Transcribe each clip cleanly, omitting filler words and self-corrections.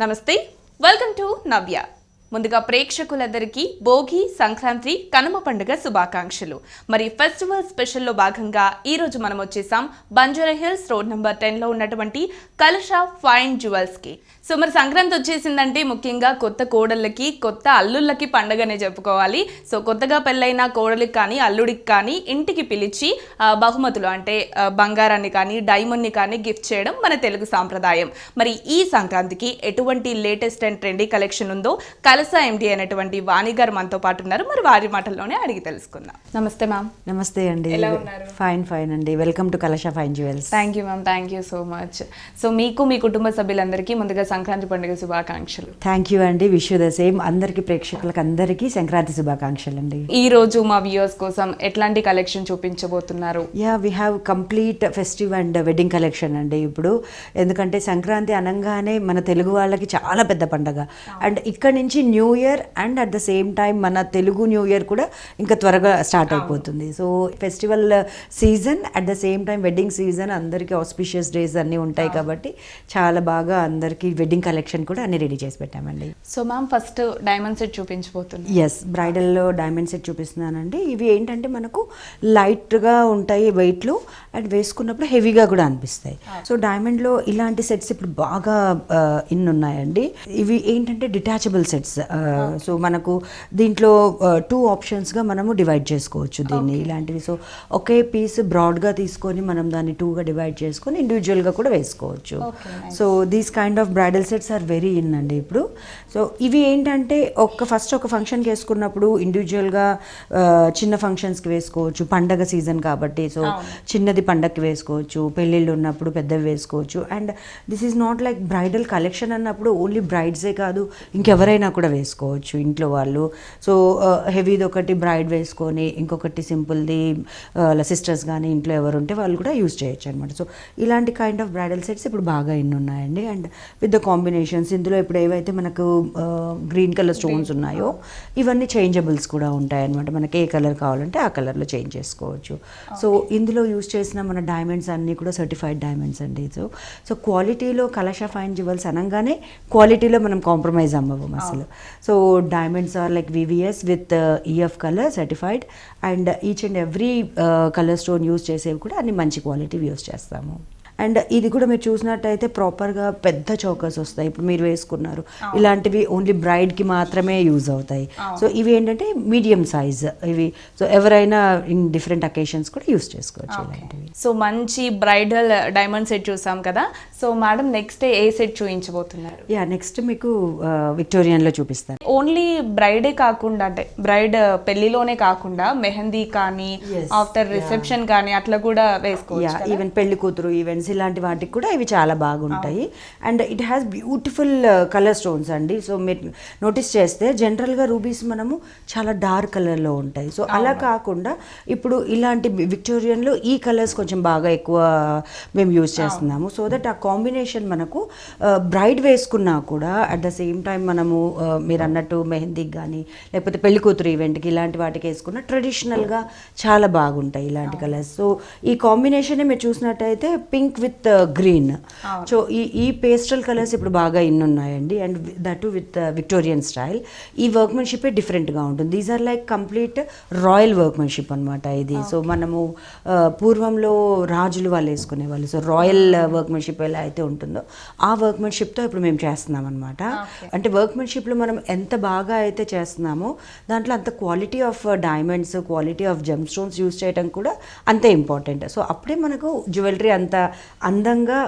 నమస్తే, welcome to నవ్య. ముందుగా ప్రేక్షకులందరికీ భోగి, సంక్రాంతి, కనుమ పండుగ శుభాకాంక్షలు. మరి ఫెస్టివల్ స్పెషల్లో భాగంగా ఈ రోజు మనం వచ్చేసాం బంజారా హిల్స్ రోడ్ నెంబర్ 10లో ఉన్నటువంటి కలష ఫైన్ జ్యువెల్స్కి. సో మరి సంక్రాంతి వచ్చేసిందంటే ముఖ్యంగా కొత్త కోడళ్ళకి, కొత్త అల్లుళ్ళకి పండుగనే చెప్పుకోవాలి. సో కొత్తగా పెళ్ళైన కోడలికి కానీ అల్లుడికి కానీ ఇంటికి పిలిచి బహుమతులు అంటే బంగారాన్ని కానీ డైమండ్ని కానీ గిఫ్ట్ చేయడం మన తెలుగు సాంప్రదాయం. మరి ఈ సంక్రాంతికి ఎటువంటి లేటెస్ట్ అండ్ ట్రెండీ కలెక్షన్ ఉందో కలస ఎండి అనేటువంటి వాణి గారు మనతో పాటు ఉన్నారు. మరి వారి మాటల్లోనే అడిగి తెలుసుకుందాం. నమస్తే మ్యామ్. నమస్తే అండి. ఎలా ఉన్నారు? ఫైన్ అండి. Welcome to Kalasha fine jewels. Thank you ma'am, thank you so much. So మీకు మీ కుటుంబ సభ్యులందరికీ ముందుగా సంక్రాంతి పండుగ శుభాకాంక్షలు. థ్యాంక్ యూ అండి. Wish you the same. అందరికి ప్రేక్షకులకు అందరికీ సంక్రాంతి శుభాకాంక్షలు అండి. ఈ రోజు మా వ్యూవర్స్ కోసం ఎట్లాంటి కలెక్షన్ చూపించబోతున్నారు? We have complete festive and wedding collection అండి ఇప్పుడు. ఎందుకంటే సంక్రాంతి అనగానే మన తెలుగు వాళ్ళకి చాలా పెద్ద పండగ. అండ్ ఇక్కడ నుంచి new year and at the same time మన తెలుగు న్యూ ఇయర్ కూడా ఇంకా త్వరగా స్టార్ట్ అయిపోతుంది. So festival season at the same time wedding season, అందరికీ ఆస్పిషియస్ డేస్ అన్నీ ఉంటాయి కాబట్టి చాలా బాగా అందరికీ వెడ్డింగ్ కలెక్షన్ కూడా అన్ని రెడీ చేసి పెట్టామండి. So ma'am, first diamond set చూపించబోతుంది. ఎస్, బ్రైడల్లో డైమండ్ సెట్ చూపిస్తున్నానండి. ఇవి ఏంటంటే మనకు లైట్గా ఉంటాయి వెయిట్లో, అండ్ వేసుకున్నప్పుడు హెవీగా కూడా అనిపిస్తాయి. సో డైమండ్లో ఇలాంటి సెట్స్ ఇప్పుడు బాగా ఇన్ ఉన్నాయండి. ఇవి ఏంటంటే డిటాచబుల్ సెట్స్. సో మనకు దీంట్లో 2 ఆప్షన్స్గా మనము డివైడ్ చేసుకోవచ్చు దీన్ని. ఇలాంటివి సో ఒకే పీస్ బ్రాడ్గా తీసుకొని మనం దాన్ని 2గా డివైడ్ చేసుకొని ఇండివిజువల్గా కూడా వేసుకోవచ్చు. So these kind of bridal sets are very in అండి ఇప్పుడు. సో ఇవి ఏంటంటే ఫస్ట్ ఒక ఫంక్షన్కి వేసుకున్నప్పుడు ఇండివిజువల్గా చిన్న ఫంక్షన్స్కి వేసుకోవచ్చు, పండగ సీజన్ కాబట్టి. సో చిన్నది పండగకి వేసుకోవచ్చు, పెళ్ళిళ్ళు ఉన్నప్పుడు పెద్దవి వేసుకోవచ్చు. And this is not like bridal collection అన్నప్పుడు ఓన్లీ బ్రైడ్సే కాదు, ఇంకెవరైనా కూడా వేసుకోవచ్చు ఇంట్లో వాళ్ళు. సో హెవీది ఒకటి బ్రైడ్ వేసుకొని ఇంకొకటి సింపుల్ది సిస్టర్స్ కానీ ఇంట్లో ఎవరు ఉంటే వాళ్ళు కూడా యూజ్ చేయొచ్చు అనమాట. సో ఇలాంటి కైండ్ ఆఫ్ బ్రైడల్ సెట్స్ ఇప్పుడు బాగా ఇన్ ఉన్నాయండి. అండ్ విత్ ద కాంబినేషన్స్ ఇందులో ఇప్పుడు ఏవైతే మనకు గ్రీన్ కలర్ స్టోన్స్ ఉన్నాయో ఇవన్నీ చేంజబుల్స్ కూడా ఉంటాయి అనమాట. మనకి ఏ కలర్ కావాలంటే ఆ కలర్లో చేంజ్ చేసుకోవచ్చు. సో ఇందులో యూజ్ చేసిన మన డైమండ్స్ అన్నీ కూడా సర్టిఫైడ్ డైమండ్స్ అండి. సో క్వాలిటీలో కలష ఫైన్ జ్యువెల్స్ అనగానే క్వాలిటీలో మనం కాంప్రమైజ్ అవ్వము అసలు. So diamonds are like VVS with EF colour certified, and each and every colour stone use చేసేవి కూడా అన్ని మంచి క్వాలిటీ యూజ్ చేస్తాము. అండ్ ఇది కూడా మీరు చూసినట్టయితే ప్రాపర్గా పెద్ద చౌకర్స్ వస్తాయి. ఇప్పుడు మీరు వేసుకున్నారు ఇలాంటివి ఓన్లీ బ్రైడ్కి మాత్రమే యూజ్ అవుతాయి. సో ఇవి ఏంటంటే మీడియం సైజ్ ఇవి. సో ఎవరైనా ఇన్ డిఫరెంట్ అకేషన్స్ కూడా యూజ్ చేసుకోవచ్చు ఇలాంటివి. సో మంచి బ్రైడల్ డైమండ్ సెట్ చూసాం కదా. సో మేడం, నెక్స్ట్ ఏ సెట్ చూపించబోతున్నారు? నెక్స్ట్ మీకు విక్టోరియన్లో చూపిస్తాను. ఓన్లీ బ్రైడే కాకుండా అంటే బ్రైడ్ పెళ్లిలోనే కాకుండా మెహందీ కానీ ఆఫ్టర్ రిసెప్షన్ కానీ అట్లా కూడా వేసుకోవచ్చు. ఈవెన్ పెళ్లి కూతురు ఈవెంట్స్ ఇలాంటి వాటికి కూడా ఇవి చాలా బాగుంటాయి. And it has beautiful colour stones అండి. సో మీరు నోటీస్ చేస్తే జనరల్గా రూబీస్ మనము చాలా డార్క్ కలర్లో ఉంటాయి. సో అలా కాకుండా ఇప్పుడు ఇలాంటి విక్టోరియన్లో ఈ కలర్స్ కొంచెం బాగా ఎక్కువ మేము యూజ్ చేస్తున్నాము. సో దట్ ఆ కాంబినేషన్ మనకు బ్రైడ్ వేసుకున్నా కూడా అట్ ద సేమ్ టైం మనము మీరు అన్నట్టు మెహందీకి కానీ లేకపోతే పెళ్లి కూతురు ఈవెంట్కి ఇలాంటి వాటికి వేసుకున్న ట్రెడిషనల్గా చాలా బాగుంటాయి ఇలాంటి కలర్స్. సో ఈ కాంబినేషనే మీరు చూసినట్టయితే పింక్ విత్ గ్రీన్. సో ఈ పేస్టల్ కలర్స్ ఇప్పుడు బాగా ఇన్ ఉన్నాయండి. And that with Victorian style. ఈ వర్క్మెన్షిప్ డిఫరెంట్గా ఉంటుంది. These are like complete royal workmanship అనమాట ఇది. సో మనము పూర్వంలో రాజులు వాళ్ళు వేసుకునే వాళ్ళు. సో రాయల్ వర్క్మెన్షిప్ ఎలా అయితే ఉంటుందో ఆ వర్క్మెన్షిప్తో ఇప్పుడు మేము చేస్తున్నాం అనమాట. అంటే వర్క్మెన్షిప్లో మనం ఎంత బాగా అయితే చేస్తున్నామో దాంట్లో అంత quality of diamonds, quality of gem stones use చేయడం కూడా అంతే ఇంపార్టెంట్. సో అప్పుడే మనకు జ్యువెలరీ అంత అందంగా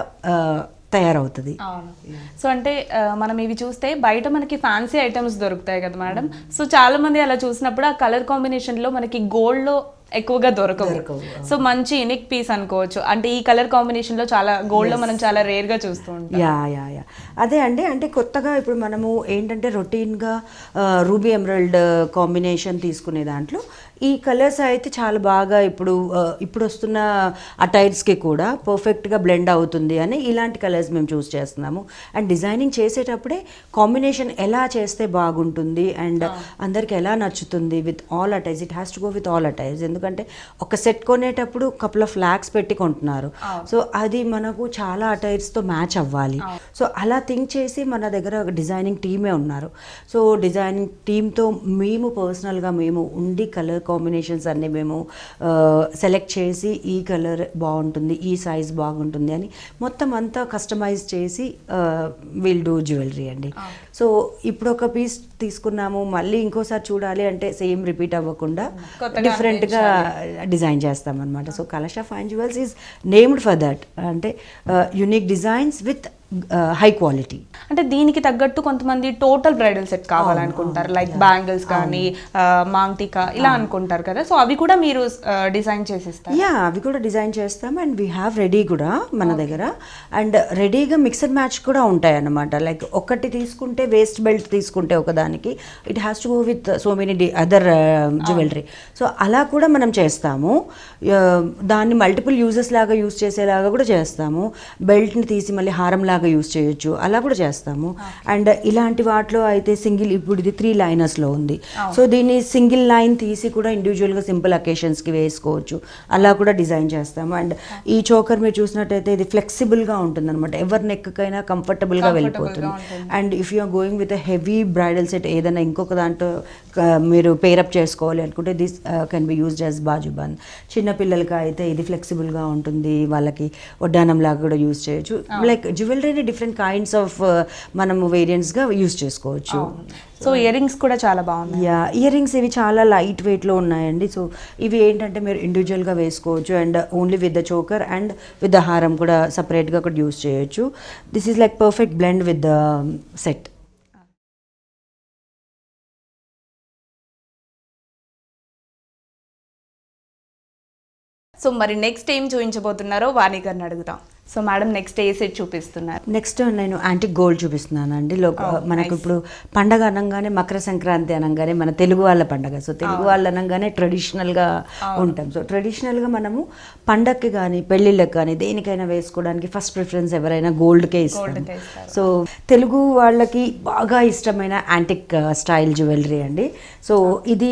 తయారవుతుంది. సో అంటే మనం ఇవి చూస్తే బయట మనకి ఫ్యాన్సీ ఐటమ్స్ దొరుకుతాయి కదా మేడం. సో చాలా మంది అలా చూసినప్పుడు ఆ కలర్ కాంబినేషన్ లో మనకి గోల్డ్ లో ఎక్కువగా దొరకవు. సో మంచి యూనిక్ పీస్ అనుకోవచ్చు. అంటే ఈ కలర్ కాంబినేషన్ లో చాలా గోల్డ్ లో మనం చాలా రేర్ గా చూస్తూ ఉంటాం. అదే అండి. అంటే కొత్తగా ఇప్పుడు మనము ఏంటంటే రొటీన్గా రూబీ ఎమరల్డ్ కాంబినేషన్ తీసుకునే దాంట్లో ఈ కలర్స్ అయితే చాలా బాగా ఇప్పుడు వస్తున్న అటైర్స్కి కూడా పర్ఫెక్ట్గా బ్లెండ్ అవుతుంది అని ఇలాంటి కలర్స్ మేము చూస్ చేస్తున్నాము. అండ్ డిజైనింగ్ చేసేటప్పుడే కాంబినేషన్ ఎలా చేస్తే బాగుంటుంది అండ్ అందరికి ఎలా నచ్చుతుంది with all attires. It has to go with all attires. ఎందుకంటే ఒక సెట్ కొనేటప్పుడు కపుల్ ఆఫ్ ల్యాక్స్ పెట్టి కొంటున్నారు. సో అది మనకు చాలా అటైర్స్తో మ్యాచ్ అవ్వాలి. సో అలా థింక్ చేసి మన దగ్గర డిజైనింగ్ టీమే ఉన్నారు. సో డిజైనింగ్ టీమ్తో మేము పర్సనల్గా మేము ఉండి కలర్ కాంబినేషన్స్ అన్నీ మేము సెలెక్ట్ చేసి ఈ కలర్ బాగుంటుంది, ఈ సైజ్ బాగుంటుంది అని మొత్తం అంతా కస్టమైజ్ చేసి విల్ డూ జ్యువెలరీ అండి. సో ఇప్పుడు ఒక పీస్ తీసుకున్నాము, మళ్ళీ ఇంకోసారి చూడాలి అంటే సేమ్ రిపీట్ అవ్వకుండా డిఫరెంట్గా డిజైన్ చేస్తాం అనమాట. So Kalasha fine jewels is named for that, అంటే unique designs with high quality. అంటే దీనికి తగ్గట్టు కొంతమంది టోటల్ బ్రైడల్ సెట్ కావాలనుకుంటారు, లైక్ బ్యాంగిల్స్ కానీ మాంగ్టికా ఇలా అనుకుంటారు కదా. సో అవి కూడా మీరు డిజైన్ చేసిస్తారు? యా, అవి కూడా డిజైన్ చేస్తాం. అండ్ వీ హ్యావ్ రెడీ కూడా మన దగ్గర. అండ్ రెడీగా మిక్సర్ మ్యాచ్ కూడా ఉంటాయి అన్నమాట. లైక్ ఒకటి తీసుకుంటే వేస్ట్ బెల్ట్ తీసుకుంటే ఒకదానికి it has to go with so many other jewellery. So అలా కూడా మనం చేస్తాము. దాన్ని మల్టిపుల్ యూజెస్ లాగా యూజ్ చేసేలాగా కూడా చేస్తాము. బెల్ట్ని తీసి మళ్ళీ హారం లాగా యూజ్ చేయొచ్చు, అలా కూడా చేస్తాము. అండ్ ఇలాంటి వాటిలో అయితే సింగిల్, ఇప్పుడు ఇది 3 లైనర్స్లో ఉంది. సో దీన్ని సింగిల్ లైన్ తీసి కూడా ఇండివిజువల్గా సింపుల్ అకేషన్స్కి వేసుకోవచ్చు, అలా కూడా డిజైన్ చేస్తాము. అండ్ ఈ చోకర్ మీరు చూసినట్టయితే ఇది ఫ్లెక్సిబుల్గా ఉంటుంది అనమాట, ఎవరి నెక్కైనా కంఫర్టబుల్గా వెళ్ళిపోతుంది. And if you're going with heavy bridal set ఏదైనా ఇంకొక దాంట్లో మీరు పేరప్ చేసుకోవాలి అనుకుంటే this can be used as bajuband. చిన్నపిల్లలకి అయితే ఇది ఫ్లెక్సిబుల్గా ఉంటుంది, వాళ్ళకి వడ్డానం లాగా కూడా యూజ్ చేయొచ్చు. లైక్ జ్యువెలరీని డిఫరెంట్ కైండ్స్ ఆఫ్ మనము వేరియంట్స్గా యూజ్ చేసుకోవచ్చు. సో ఇయర్ రింగ్స్ కూడా చాలా బాగున్నాయి. యా, ఇయర్ రింగ్స్ ఇవి చాలా లైట్ వెయిట్లో ఉన్నాయండి. సో ఇవి ఏంటంటే మీరు ఇండివిజువల్గా వేసుకోవచ్చు and only with the choker and with the హారం కూడా సపరేట్గా కూడా యూజ్ చేయొచ్చు. This is like perfect blend with the set. So మరి నెక్స్ట్ ఏం చూపించబోతున్నారో వాణి గారిని అడుగుతాం. సో మేడం నెక్స్ట్ ఏ సెట్ చూపిస్తున్నారు? నెక్స్ట్ నేను యాంటిక్ గోల్డ్ చూపిస్తున్నానండి. మనకు ఇప్పుడు పండగ అనగానే మకర సంక్రాంతి అనగానే మన తెలుగు వాళ్ళ పండగ. సో తెలుగు వాళ్ళు అనగానే ట్రెడిషనల్గా ఉంటాం. సో ట్రెడిషనల్గా మనము పండగకి కానీ పెళ్ళిళ్ళకి కానీ దేనికైనా వేసుకోవడానికి ఫస్ట్ ప్రిఫరెన్స్ ఎవరైనా గోల్డ్కే ఇస్తాం. సో తెలుగు వాళ్ళకి బాగా ఇష్టమైన యాంటిక్ స్టైల్ జ్యువెలరీ అండి. సో ఇది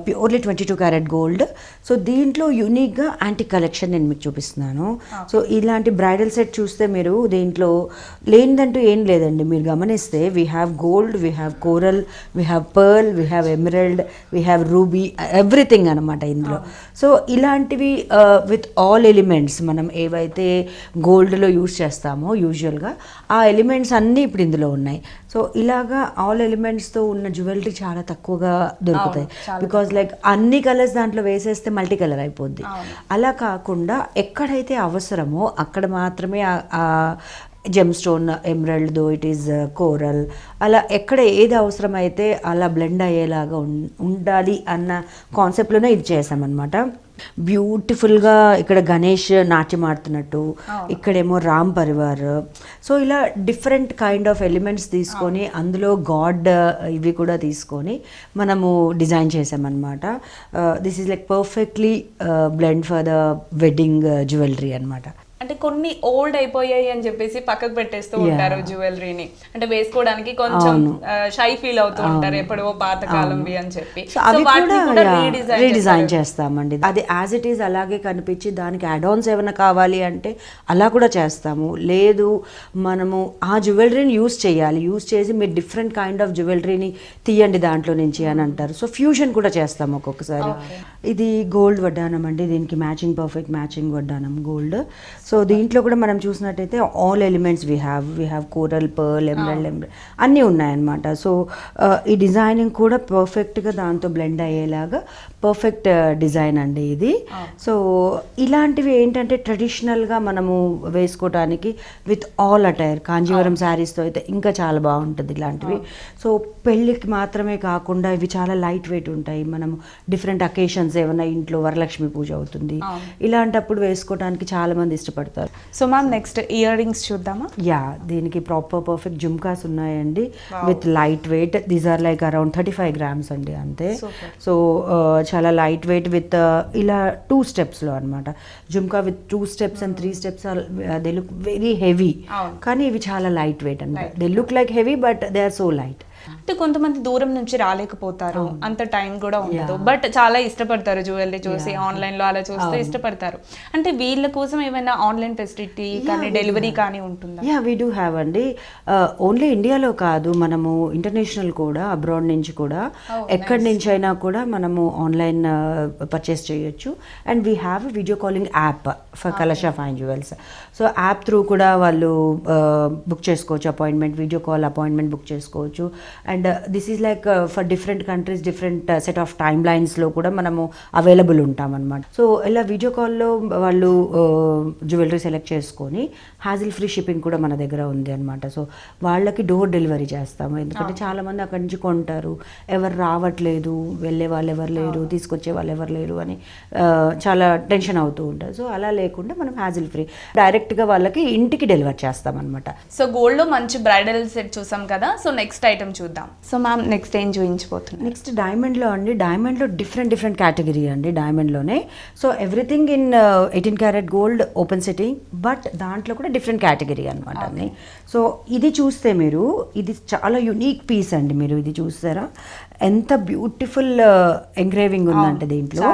ప్యూర్లీ 22 క్యారెట్ గోల్డ్. సో దీంట్లో యూనిక్గా యాంటిక్ కలెక్షన్ నేను మీకు చూపిస్తున్నాను. సో ఇలాంటి బ్రైడల్ సెట్ చూస్తే మీరు దీంట్లో లేనిదంటూ ఏం లేదండి. మీరు గమనిస్తే we have gold, we have coral, we have pearl, we have emerald, we have ruby, everything అనమాట ఇందులో. సో ఇలాంటివి విత్ ఆల్ ఎలిమెంట్స్ మనం ఏవైతే గోల్డ్లో యూజ్ చేస్తామో యూజువల్గా ఆ ఎలిమెంట్స్ అన్నీ ఇప్పుడు ఇందులో ఉన్నాయి. సో ఇలాగా ఆల్ ఎలిమెంట్స్తో ఉన్న జ్యువెలరీ చాలా తక్కువగా దొరుకుతాయి. బికాజ్ లైక్ అన్ని కలర్స్ దాంట్లో వేసేస్తే మల్టీ కలర్ అయిపోద్ది. అలా కాకుండా ఎక్కడైతే అవసరమో అక్కడ మాత్రమే ఆ gem stone, emerald, it is coral, అలా ఎక్కడ ఏది అవసరమైతే అలా బ్లెండ్ అయ్యేలాగా ఉండాలి అన్న కాన్సెప్ట్లోనే ఇది చేసామన్నమాట. బ్యూటిఫుల్గా ఇక్కడ గణేష్ నాట్యం ఆడుతున్నట్టు, ఇక్కడేమో రామ్ పరివార్. సో ఇలా డిఫరెంట్ కైండ్ ఆఫ్ ఎలిమెంట్స్ తీసుకొని అందులో గాడ్ ఇవి కూడా తీసుకొని మనము డిజైన్ చేసామన్నమాట. This is like perfectly blend for the wedding jewellery అనమాట. అంటే కొన్ని ఓల్డ్ అయిపోయాయి అని చెప్పేసి పక్కకు పెట్టేస్తూ ఉంటారు జ్యువెలరీని, అంటే వేసుకోవడానికి కొంచెం షై ఫీల్ అవుతూ ఉంటారు ఎప్పుడో పాతకాలంవి అని చెప్పి. అవి కూడా రీడిజైన్ చేస్తామండి. అది యాజ్ ఇట్ ఈజ్ అలాగే కనిపించి దానికి యాడ్-ఆన్స్ ఏమైనా కావాలి అంటే అలా కూడా చేస్తాము. లేదు మనము ఆ జ్యువెలరీని యూజ్ చేయాలి, యూజ్ చేసి మీరు డిఫరెంట్ కైండ్ ఆఫ్ జ్యువెలరీని తీయండి దాంట్లో నుంచి అని అంటారు. సో ఫ్యూజన్ కూడా చేస్తాము ఒక్కొక్కసారి. ఇది గోల్డ్ వడ్డానం అండి, దీనికి మ్యాచింగ్ పర్ఫెక్ట్ మ్యాచింగ్ వడ్డానం గోల్డ్. సో దీంట్లో కూడా మనం చూసినట్టయితే all elements we have coral, pearl, emerald అన్నీ ఉన్నాయన్నమాట. సో ఈ డిజైనింగ్ కూడా పర్ఫెక్ట్గా దాంతో బ్లెండ్ అయ్యేలాగా పర్ఫెక్ట్ డిజైన్ అండి ఇది. సో ఇలాంటివి ఏంటంటే ట్రెడిషనల్గా మనము వేసుకోవడానికి విత్ ఆల్ అటైర్, కాంజీవరం శారీస్తో అయితే ఇంకా చాలా బాగుంటుంది ఇలాంటివి. సో పెళ్ళికి మాత్రమే కాకుండా ఇవి చాలా లైట్ వెయిట్ ఉంటాయి. మనము డిఫరెంట్ అకేషన్స్ ఏమైనా ఇంట్లో వరలక్ష్మి పూజ అవుతుంది, ఇలాంటప్పుడు వేసుకోవడానికి చాలా మంది ఇష్టపడతారు. So ma'am next earrings చూద్దామా? యా, దీనికి పర్ఫెక్ట్ జుమ్కాస్ ఉన్నాయండి with light weight. These are like around 35 grams అండి అంతే. సో చాలా లైట్ వెయిట్ విత్ ఇలా 2 స్టెప్స్లో అనమాట. జుమ్కా with 2 steps and 3 steps they look very heavy, కానీ ఇవి చాలా లైట్ వెయిట్ అనమాట. They look like heavy but they are so light. అంటే కొంతమంది దూరం నుంచి రాలేకపోతారు, అంత టైం కూడా ఉండదు, బట్ చాలా ఇష్టపడతారు జ్యువెలరీ చూసి, ఆన్లైన్ లో అలా చూస్తే ఇష్టపడతారు. అంటే వీళ్ళ కోసం ఏమైనా ఆన్లైన్ ఫెసిలిటీ కానీ డెలివరీ కానీ ఉంటుందా? యా వీ డూ హ్యావ్ అండి. ఓన్లీ ఇండియాలో కాదు, మనము ఇంటర్నేషనల్ కూడా, అబ్రాడ్ నుంచి కూడా, ఎక్కడి నుంచి అయినా కూడా మనము ఆన్లైన్ పర్చేస్ చేయొచ్చు. And we have video calling app for Kalasha fine jewels. So app through కూడా వాళ్ళు బుక్ చేసుకోవచ్చు, appointment, video call appointment book చేసుకోవచ్చు. And this is like for different countries different set of time లైన్స్లో కూడా మనము available ఉంటామన్నమాట. So ఇలా video కాల్లో వాళ్ళు జ్యువెలరీ సెలెక్ట్ చేసుకొని హ్యాజిల్ ఫ్రీ షిప్పింగ్ కూడా మన దగ్గర ఉంది అనమాట. సో వాళ్ళకి డోర్ డెలివరీ చేస్తాము, ఎందుకంటే చాలామంది అక్కడి నుంచి కొంటారు, ఎవరు రావట్లేదు, వెళ్ళే వాళ్ళు ఎవరు లేరు, తీసుకొచ్చే వాళ్ళు ఎవరు లేరు అని చాలా టెన్షన్ అవుతూ ఉంటారు. సో అలా లేకుండా మనం హ్యాజిల్ ఫ్రీ డైరెక్ట్గా వాళ్ళకి ఇంటికి డెలివర్ చేస్తామన్నమాట. సో గోల్డ్లో మంచి బ్రైడల్ సెట్ చూసాం కదా, సో నెక్స్ట్ ఐటమ్ చూద్దాం. సో మ్యామ్ నెక్స్ట్ ఏం చూపించబోతున్నాం? నెక్స్ట్ డైమండ్లో అండి. డైమండ్లో డిఫరెంట్ కేటగిరీ అండి డైమండ్లోనే. So everything in 18 carat gold open setting, but దాంట్లో కూడా డిఫరెంట్ కేటగిరీ అనమాట అండి. సో ఇది చూస్తే మీరు, ఇది చాలా యునీక్ పీస్ అండి. మీరు ఇది చూస్తారా, ఎంత బ్యూటిఫుల్ ఎంగ్రేవింగ్ ఉందంటే దీంట్లో.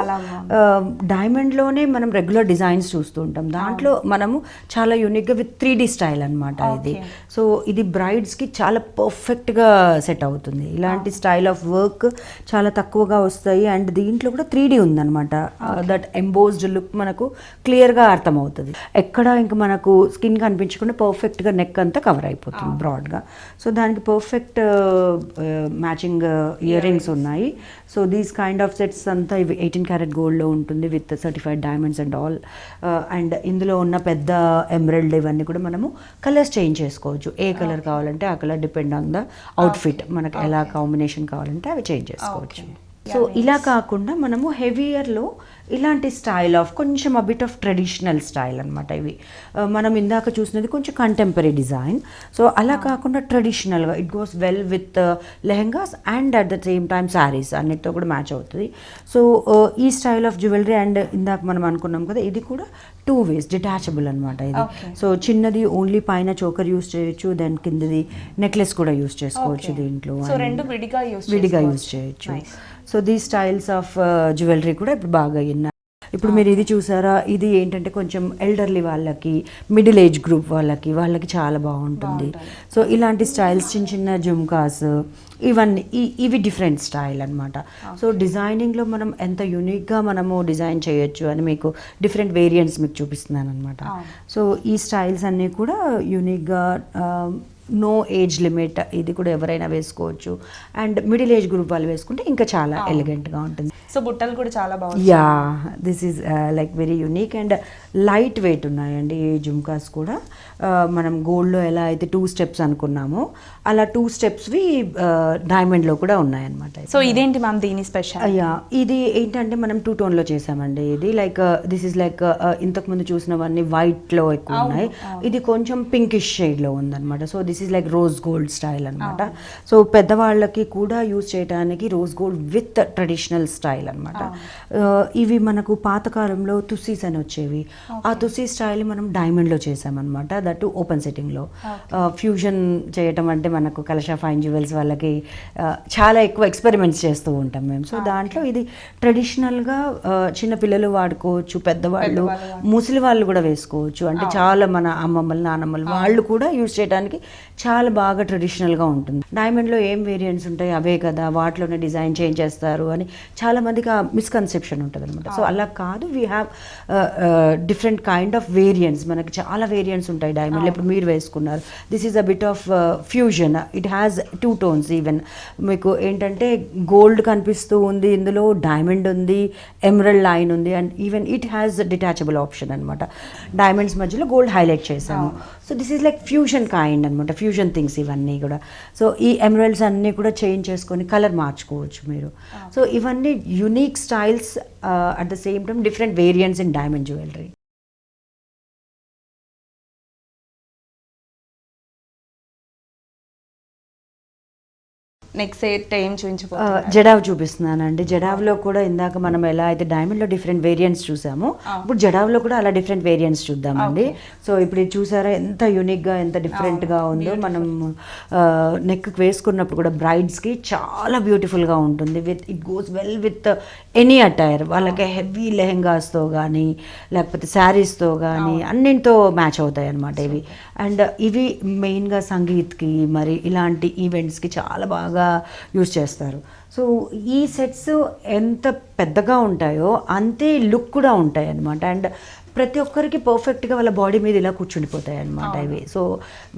డైమండ్లోనే మనం రెగ్యులర్ డిజైన్స్ చూస్తూ ఉంటాం, దాంట్లో మనము చాలా యూనిక్గా విత్ 3D స్టైల్ అనమాట ఇది. సో ఇది బ్రైడ్స్కి చాలా పర్ఫెక్ట్గా సెట్ అవుతుంది. ఇలాంటి స్టైల్ ఆఫ్ వర్క్ చాలా తక్కువగా వస్తాయి. అండ్ దీంట్లో కూడా 3D ఉందన్నమాట. దట్ ఎంబోజ్డ్ లుక్ మనకు క్లియర్గా అర్థమవుతుంది. ఎక్కడ ఇంకా మనకు స్కిన్ కనిపించకుండా పర్ఫెక్ట్గా నెక్ అంతా కవర్ అయిపోతుంది బ్రాడ్గా. సో దానికి పర్ఫెక్ట్ మ్యాచింగ్ ఇయర్ రింగ్స్ ఉన్నాయి. So these kind of sets అంతా ఇవి 18 క్యారెట్ గోల్డ్లో ఉంటుంది with certified diamonds and all. And ఇందులో ఉన్న పెద్ద ఎమరల్డ్ ఇవన్నీ కూడా మనము కలర్స్ చేంజ్ చేసుకోవచ్చు. ఏ కలర్ కావాలంటే ఆ colour, depend on the outfit, మనకు ఎలా కాంబినేషన్ కావాలంటే అవి చేంజ్ చేసుకోవచ్చు. సో ఇలా కాకుండా మనము హెవీయర్లో ఇలాంటి స్టైల్ ఆఫ్ కొంచెం బిట్ ఆఫ్ ట్రెడిషనల్ స్టైల్ అనమాట ఇవి. మనం ఇందాక చూసినది కొంచెం కంటెంపరీ డిజైన్. సో అలా కాకుండా ట్రెడిషనల్గా it goes well with lehengas and at the same time saris అన్నిటితో కూడా మ్యాచ్ అవుతుంది. సో ఈ స్టైల్ ఆఫ్ జ్యువెలరీ, అండ్ ఇందాక మనం అనుకున్నాం కదా, ఇది కూడా 2 ways డిటాచబుల్ అనమాట ఇది. సో చిన్నది ఓన్లీ పైన చోకర్ యూస్ చేయొచ్చు, దెన్ కిందది నెక్లెస్ కూడా యూస్ చేసుకోవచ్చు దీంట్లో, విడిగా యూస్ చేయొచ్చు. సో దీ స్టైల్స్ ఆఫ్ జ్యువెలరీ కూడా ఇప్పుడు బాగా విన్నారు. ఇప్పుడు మీరు ఇది చూసారా, ఇది ఏంటంటే కొంచెం ఎల్డర్లీ వాళ్ళకి, మిడిల్ ఏజ్ గ్రూప్ వాళ్ళకి చాలా బాగుంటుంది. సో ఇలాంటి స్టైల్స్, చిన్న చిన్న జుమ్కాస్, ఇవన్నీ ఇవి డిఫరెంట్ స్టైల్ అనమాట. సో డిజైనింగ్లో మనం ఎంత యూనిక్గా మనము డిజైన్ చేయొచ్చు అని మీకు డిఫరెంట్ వేరియంట్స్ మీకు చూపిస్తున్నాను అనమాట. సో ఈ స్టైల్స్ అన్నీ కూడా యూనిక్గా, నో ఏజ్ లిమిట్, ఇది కూడా ఎవరైనా వేసుకోవచ్చు. అండ్ మిడిల్ ఏజ్ గ్రూప్ వాళ్ళు వేసుకుంటే ఇంకా చాలా ఎలిగెంట్గా ఉంటుంది. సో బుట్టలు కూడా చాలా బాగుంది. Yeah this is like very unique and light weight ఉన్నాయండి ఈ జుమ్కాస్ కూడా. మనం గోల్డ్లో ఎలా అయితే 2 steps అనుకున్నామో అలా 2 stepsవి డైమండ్లో కూడా ఉన్నాయన్నమాట. సో ఇదేంటి మ్యామ్ దీని స్పెషల్? యా ఇది ఏంటంటే మనం 2 toneలో చేసామండి. ఇది లైక్ దిస్ ఈజ్ లైక్ ఇంతకుముందు చూసినవన్నీ వైట్లో ఎక్కువ ఉన్నాయి, ఇది కొంచెం పింకిష్ షేడ్లో ఉందన్నమాట. So this is like rose gold style అనమాట. సో పెద్దవాళ్ళకి కూడా యూజ్ చేయడానికి rose gold with traditional style అనమాట. ఇవి మనకు పాతకాలంలో తుస్సీస్ అని వచ్చేవి, ఆ తుస్సీ స్టైల్ మనం డైమండ్లో చేసామన్నమాట, దట్ ఓపెన్ సెట్టింగ్లో. ఫ్యూజన్ చేయటం అంటే మనకు కలషా ఫైన్ జ్యువెల్స్ వాళ్ళకి చాలా ఎక్కువ ఎక్స్పెరిమెంట్స్ చేస్తూ ఉంటాం మేము. సో దాంట్లో ఇది ట్రెడిషనల్గా చిన్నపిల్లలు వాడుకోవచ్చు, పెద్దవాళ్ళు, ముసలి వాళ్ళు కూడా వేసుకోవచ్చు. అంటే చాలా మన అమ్మమ్మలు, నానమ్మలు వాళ్ళు కూడా యూజ్ చేయడానికి చాలా బాగా ట్రెడిషనల్గా ఉంటుంది. డైమండ్లో ఏం వేరియంట్స్ ఉంటాయి అవే కదా, వాటిలోనే డిజైన్ చేంజ్ చేస్తారు అని చాలా మందికి ఆ మిస్కన్సెప్షన్ ఉంటుంది అనమాట. సో అలా కాదు, we have different kind of variants. మనకి చాలా వేరియంట్స్ ఉంటాయి డైమండ్లో. ఇప్పుడు మీరు వేసుకున్నారు, this is a bit of fusion, it has 2 tones. Even మీకు ఏంటంటే గోల్డ్ కనిపిస్తూ ఉంది, ఇందులో డైమండ్ ఉంది, ఎమరల్డ్ లైన్ ఉంది, and even it has detachable option అనమాట. డైమండ్స్ మధ్యలో గోల్డ్ హైలైట్ చేసాము. So this is like fusion kind అనమాట, ఫ్యూజన్ థింగ్స్ ఇవన్నీ కూడా. సో ఈ ఎమరల్డ్స్ అన్నీ కూడా చేంజ్ చేసుకొని కలర్ మార్చుకోవచ్చు మీరు. సో ఇవన్నీ unique styles, at the same time different variants in diamond jewellery. Next set ఏం చూపించబోతున్నారు? జడావ్ చూపిస్తున్నానండి. జడావ్లో కూడా ఇందాక మనం ఎలా అయితే డైమండ్లో డిఫరెంట్ వేరియంట్స్ చూసామో ఇప్పుడు జడావ్లో కూడా అలా డిఫరెంట్ వేరియంట్స్ చూద్దామండి. సో ఇప్పుడు ఇది చూసారా ఎంత యూనిక్గా ఎంత డిఫరెంట్గా ఉందో. మనం నెక్ వేసుకున్నప్పుడు కూడా బ్రైడ్స్కి చాలా బ్యూటిఫుల్గా ఉంటుంది. It goes well with any attire. వాళ్ళకి హెవీ లెహెంగాస్తో కానీ లేకపోతే శారీస్తో కానీ అన్నింటితో మ్యాచ్ అవుతాయి అన్నమాట ఇవి. అండ్ ఇవి మెయిన్గా సంగీత్కి మరి ఇలాంటి ఈవెంట్స్కి చాలా బాగా యూజ్ చేస్తారు. సో ఈ సెట్స్ ఎంత పెద్దగా ఉంటాయో అంతే లుక్ కూడా ఉంటాయి అన్నమాట. అండ్ ప్రతి ఒక్కరికి పర్ఫెక్ట్గా వాళ్ళ బాడీ మీద ఇలా కూర్చుండిపోతాయి అన్నమాట ఇవి. సో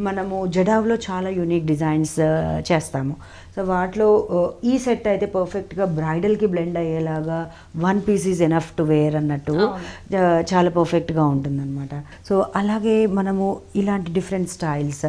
మనము జడావ్లో చాలా యూనిక్ డిజైన్స్ చేస్తాము. సో వాటిలో ఈ సెట్ అయితే పర్ఫెక్ట్గా బ్రైడల్కి బ్లెండ్ అయ్యేలాగా one piece is enough to wear అన్నట్టు చాలా పర్ఫెక్ట్గా ఉంటుందన్నమాట. సో అలాగే మనము ఇలాంటి డిఫరెంట్ స్టైల్స్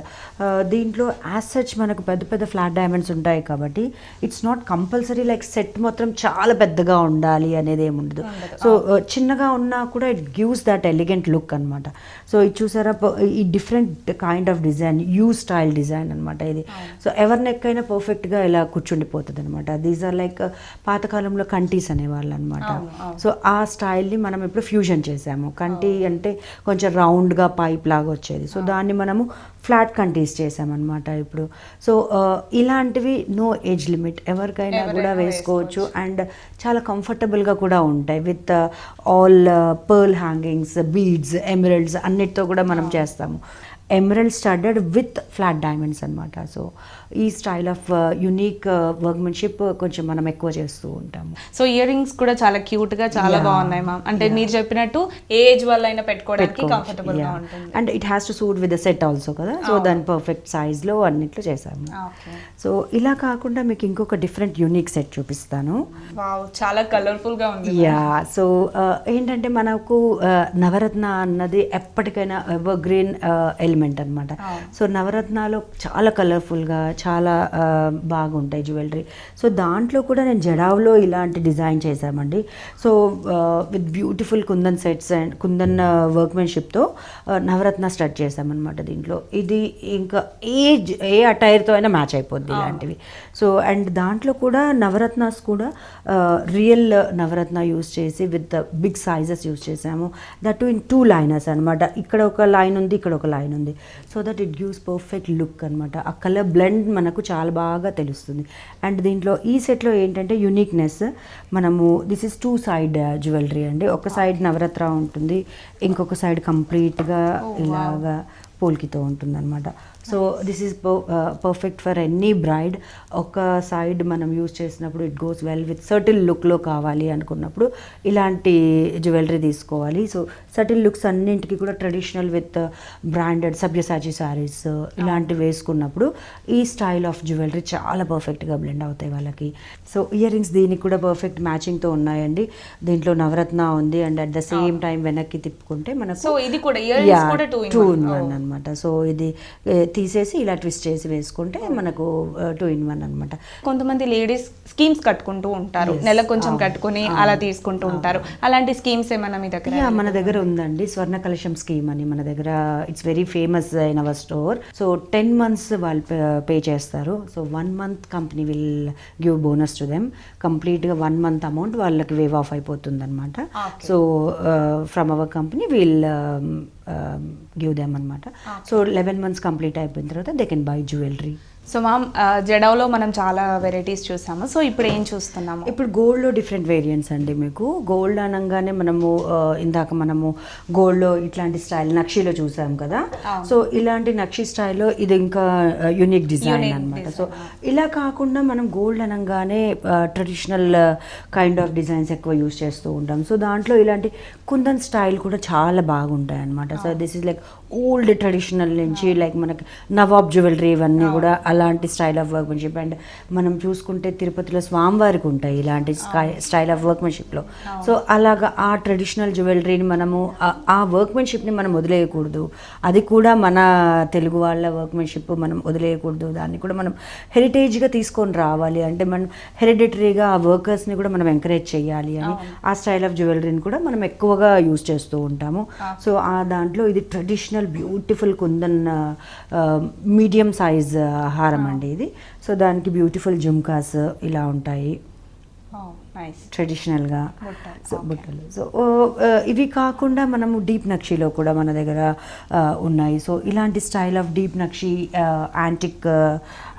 దీంట్లో యాజ్ సచ్ మనకు పెద్ద పెద్ద ఫ్లాట్ డైమండ్స్ ఉంటాయి కాబట్టి it's not compulsory like set మొత్తం చాలా పెద్దగా ఉండాలి అనేది ఏమి ఉండదు. సో చిన్నగా ఉన్నా కూడా it gives that elegant look అనమాట. సో ఇది చూసారా ఈ different kind of design you style design అనమాట ఇది. సో ఎవరి నెక్ అయినా పర్ఫెక్ట్గా ఇలా కూర్చుండిపోతుంది అనమాట. దీస్ ఆర్ లైక్ పాతకాలంలో కంటీస్ అనేవాళ్ళు అనమాట. సో ఆ స్టైల్ని మనం ఇప్పుడు ఫ్యూజన్ చేసాము. కంటి అంటే కొంచెం రౌండ్గా పైప్ లాగా వచ్చేది. సో దాన్ని మనము ఫ్లాట్ కంటీస్ చేసామన్నమాట ఇప్పుడు. సో ఇలాంటివి నో ఏజ్ లిమిట్, ఎవరికైనా కూడా వేసుకోవచ్చు. అండ్ చాలా కంఫర్టబుల్గా కూడా ఉంటాయి with all pearl hangings, beads, emeralds అన్నిటితో కూడా మనం చేస్తాము. Emerald studded with flat diamonds అనమాట. సో ఈ స్టైల్ ఆఫ్ యునీక్ వర్క్మెన్షిప్ కొంచెం మనం ఎక్కువ చేస్తూ ఉంటాము. సో ఇయర్ రింగ్స్ కూడా చాలా క్యూట్గా చాలా బాగున్నాయి మ్యామ్. అంటే మీరు చెప్పినట్టు ఏజ్ వల్ల అయినా పెట్టుకోవడానికి కంఫర్టబుల్గా ఉంటుంది. And it has to suit with the set also కదా. సో దాని పర్ఫెక్ట్ సైజ్లో అన్నిట్లో చేసాము. సో ఇలా కాకుండా మీకు ఇంకొక డిఫరెంట్ యూనిక్ సెట్ చూపిస్తాను. చాలా కలర్ఫుల్గా ఉంది. యా సో ఏంటంటే మనకు నవరత్న అన్నది ఎప్పటికైనా ఎవర్ గ్రీన్ ఎలిమెంట్ అనమాట. సో నవరత్నాలు చాలా కలర్ఫుల్గా చాలా బాగుంటాయి జ్యువెలరీ. సో దాంట్లో కూడా నేను జడావ్లో ఇలాంటి డిజైన్ చేశామండి. So with beautiful kundan sets and kundan వర్క్మెన్షిప్తో నవరత్న స్టార్ట్ చేశామన్నమాట దీంట్లో. ఇది ఇంకా ఏ అటైర్తో అయినా మ్యాచ్ అయిపోద్ది ఇలాంటివి. సో అండ్ దాంట్లో కూడా నవరత్నాస్ కూడా రియల్ నవరత్న యూస్ చేసి విత్ బిగ్ సైజెస్ యూస్ చేసాము. దట్ ఇన్ 2 లైనర్స్ అనమాట. ఇక్కడ ఒక లైన్ ఉంది, ఇక్కడ ఒక లైన్ ఉంది. So that it gives perfect look అనమాట. ఆ కలర్ బ్లెండ్ మనకు చాలా బాగా తెలుస్తుంది. అండ్ దీంట్లో ఈ సెట్లో ఏంటంటే యూనిక్నెస్, మనము దిస్ ఇస్ 2 సైడ్ జ్యువెలరీ అండి. ఒక సైడ్ నవరత్న ఉంటుంది, ఇంకొక సైడ్ కంప్లీట్గా ఇలాగా పోల్కితో ఉంటుంది అనమాట. So this is perfect for any braid. ఒక సైడ్ మనం యూజ్ చేసినప్పుడు ఇట్ గోస్ వెల్ విత్ సర్టిల్ లుక్లో కావాలి అనుకున్నప్పుడు ఇలాంటి జ్యువెలరీ తీసుకోవాలి. సో సర్టిల్ లుక్స్ అన్నింటికి కూడా traditional with branded Sabyasachi saris ఇలాంటివి వేసుకున్నప్పుడు ఈ స్టైల్ ఆఫ్ జ్యువెలరీ చాలా పర్ఫెక్ట్గా బ్లెండ్ అవుతాయి వాళ్ళకి. సో ఇయర్ రింగ్స్ దీనికి కూడా పర్ఫెక్ట్ మ్యాచింగ్తో ఉన్నాయండి. దీంట్లో నవరత్న ఉంది and at the same time వెనక్కి తిప్పుకుంటే మనకు 2 in 1 అనమాట. సో ఇది తీసేసి ఇలా ట్విస్ట్ చేసి వేసుకుంటే మనకు 2 in 1 అనమాట. కొంతమంది లేడీస్ స్కీమ్స్ కట్టుకుంటూ ఉంటారు, నెల కొంచెం కట్టుకుని అలా తీసుకుంటూ ఉంటారు. అలాంటి స్కీమ్స్ ఏమన్నా మీ దగ్గర? మన దగ్గర ఉందండి స్వర్ణ కలశం స్కీమ్ అని. మన దగ్గర it's very famous in our store. So 10 months వాళ్ళు పే చేస్తారు. So 1 month company will give bonus to them. కంప్లీట్గా 1 month అమౌంట్ వాళ్ళకి వేవ్ ఆఫ్ అయిపోతుంది అనమాట. So from our company will give them అనమాట. సో 11 months కంప్లీట్ అయిపోయిన తర్వాత they can buy jewellery. So ma'am జడావ్లో మనం చాలా వెరైటీస్ చూసాము. సో ఇప్పుడు ఏం చూస్తున్నాము? ఇప్పుడు గోల్డ్లో డిఫరెంట్ వేరియంట్స్ అండి. మీకు గోల్డ్ అనగానే మనము ఇందాక మనము గోల్డ్లో ఇట్లాంటి స్టైల్ నక్షీలో చూసాం కదా. సో ఇలాంటి నక్షీ స్టైల్లో ఇది ఇంకా యూనిక్ డిజైన్ అనమాట. సో ఇలా కాకుండా మనం గోల్డ్ అనగానే ట్రెడిషనల్ కైండ్ ఆఫ్ డిజైన్స్ ఎక్కువ యూజ్ చేస్తూ ఉంటాం. సో దాంట్లో ఇలాంటి కుందన్ స్టైల్ కూడా చాలా బాగుంటాయి అనమాట. So this is like old traditional నుంచి లైక్ మనకి నవాబ్ జ్యువెలరీ ఇవన్నీ కూడా అలాంటి స్టైల్ ఆఫ్ వర్క్మెన్షిప్. అండ్ మనం చూసుకుంటే తిరుపతిలో స్వామివారికి ఉంటాయి ఇలాంటి స్టైల్ ఆఫ్ వర్క్మెన్షిప్లో. సో అలాగా ఆ ట్రెడిషనల్ జ్యువెలరీని మనము ఆ వర్క్మెన్షిప్ని మనం వదిలేయకూడదు. అది కూడా మన తెలుగు వాళ్ళ వర్క్మెన్షిప్ మనం వదిలేయకూడదు. దాన్ని కూడా మనం హెరిటేజ్గా తీసుకొని రావాలి. అంటే మనం హెరిడిటరీగా ఆ వర్కర్స్ని కూడా మనం ఎంకరేజ్ చేయాలి అని ఆ స్టైల్ ఆఫ్ జ్యువెలరీని కూడా మనం ఎక్కువగా యూజ్ చేస్తూ ఉంటాము. సో ఆ దాంట్లో ఇది traditional beautiful kundan medium size హారం అండి ఇది. సో దానికి బ్యూటిఫుల్ జుమ్కాస్ ఇలా ఉంటాయి ట్రెడిషనల్గా. సో బుట్టలు. సో ఇవి కాకుండా మనము డీప్ నక్షిలో కూడా మన దగ్గర ఉన్నాయి. సో ఇలాంటి స్టైల్ ఆఫ్ డీప్ నక్షి యాంటిక్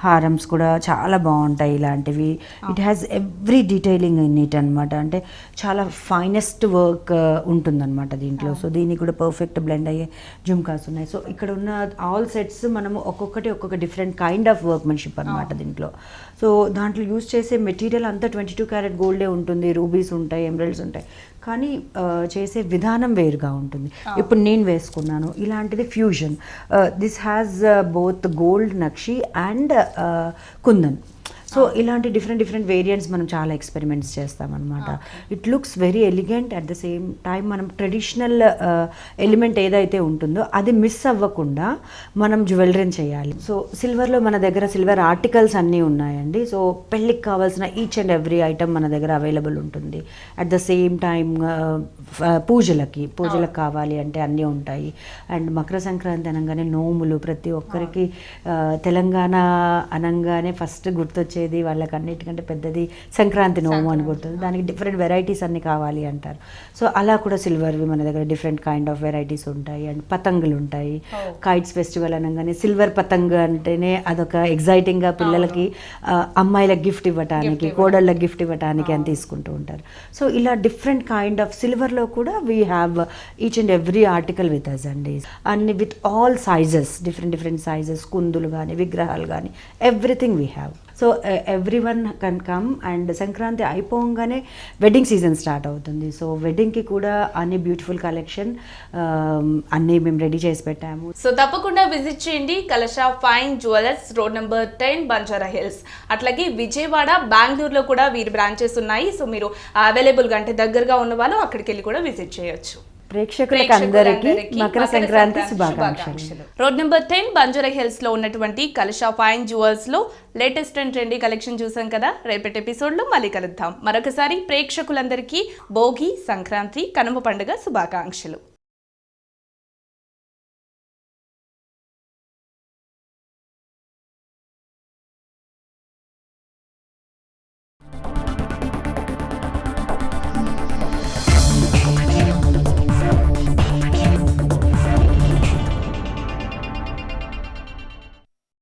హారమ్స్ కూడా చాలా బాగుంటాయి ఇలాంటివి. It has every detailing in it అనమాట. అంటే చాలా ఫైనెస్ట్ వర్క్ ఉంటుందన్నమాట దీంట్లో. సో దీనికి కూడా పర్ఫెక్ట్ బ్లెండ్ అయ్యే జుమ్కాస్ ఉన్నాయి. సో ఇక్కడ ఉన్న ఆల్ సెట్స్ మనము ఒక్కొక్క డిఫరెంట్ కైండ్ ఆఫ్ వర్క్మెన్షిప్ అనమాట దీంట్లో. సో దాంట్లో యూజ్ చేసే మెటీరియల్ అంతా 22 క్యారెట్ గోల్డే ఉంటుంది, రూబీస్ ఉంటాయి, ఎమరల్డ్స్ ఉంటాయి, కానీ చేసే విధానం వేరుగా ఉంటుంది. ఇప్పుడు నేను వేసుకున్నాను ఇలాంటిది fusion. This has both gold nakshi and kundan. So ఇలాంటి డిఫరెంట్ వేరియంట్స్ మనం చాలా ఎక్స్పెరిమెంట్స్ చేస్తామన్నమాట. It looks very elegant. At the same time మనం ట్రెడిషనల్ ఎలిమెంట్ ఏదైతే ఉంటుందో అది మిస్ అవ్వకుండా మనం జ్యువెలరీని చేయాలి. సో సిల్వర్లో మన దగ్గర సిల్వర్ ఆర్టికల్స్ అన్నీ ఉన్నాయండి. సో పెళ్ళికి కావాల్సిన ఈచ్ అండ్ ఎవ్రీ ఐటమ్ మన దగ్గర అవైలబుల్ ఉంటుంది. అట్ ద సేమ్ టైం పూజలకు కావాలి అంటే అన్నీ ఉంటాయి. అండ్ మకర సంక్రాంతి అనగానే నోములు ప్రతి ఒక్కరికి తెలంగాణ అనగానే ఫస్ట్ గుర్తొచ్చే వాళ్ళకి అన్నిటికంటే పెద్దది సంక్రాంతి నోము అని గుర్తుంది. దానికి డిఫరెంట్ వెరైటీస్ అన్ని కావాలి అంటారు. సో అలా కూడా సిల్వర్వి మన దగ్గర డిఫరెంట్ కైండ్ ఆఫ్ వెరైటీస్ ఉంటాయి. అండ్ పతంగులు ఉంటాయి. కైట్స్ ఫెస్టివల్ అనగానే సిల్వర్ పతంగ్ అంటేనే అదొక ఎగ్జైటింగ్గా పిల్లలకి అమ్మాయిలకు గిఫ్ట్ ఇవ్వటానికి, కోడళ్ళకి గిఫ్ట్ ఇవ్వటానికి అని తీసుకుంటూ ఉంటారు. సో ఇలా డిఫరెంట్ కైండ్ ఆఫ్ సిల్వర్లో కూడా we have each and every article with us అండి. అన్ని with all sizes, different sizes, కుందులు కానీ విగ్రహాలు కానీ everything we have. So every one can come. And Sankranti అయిపోగానే వెడ్డింగ్ సీజన్ స్టార్ట్ అవుతుంది. సో వెడ్డింగ్కి కూడా అన్ని బ్యూటిఫుల్ కలెక్షన్ అన్నీ మేము రెడీ చేసి పెట్టాము. సో తప్పకుండా విజిట్ చేయండి కలశ fine jewellers, road number 10, Banjara hills. అట్లాగే విజయవాడ, బెంగళూరులో కూడా వీరి బ్రాంచెస్ ఉన్నాయి. సో మీరు అవైలబుల్గా అంటే దగ్గరగా ఉన్న వాళ్ళు అక్కడికి వెళ్ళి కూడా విజిట్ చేయొచ్చు. ప్రేక్షకులకు అందరికీ మకర సంక్రాంతి శుభాకాంక్షలు. రోడ్ నెంబర్ 10 బంజారా హిల్స్ లో ఉన్నటువంటి కలశ ఫైన్ జ్యువెల్స్ లో లేటెస్ట్ అండ్ ట్రెండీ కలెక్షన్ చూసాం కదా. రేపటి ఎపిసోడ్ లో మళ్ళీ కలుద్దాం. మరొకసారి ప్రేక్షకులందరికీ భోగి, సంక్రాంతి, కనుమ పండుగ శుభాకాంక్షలు.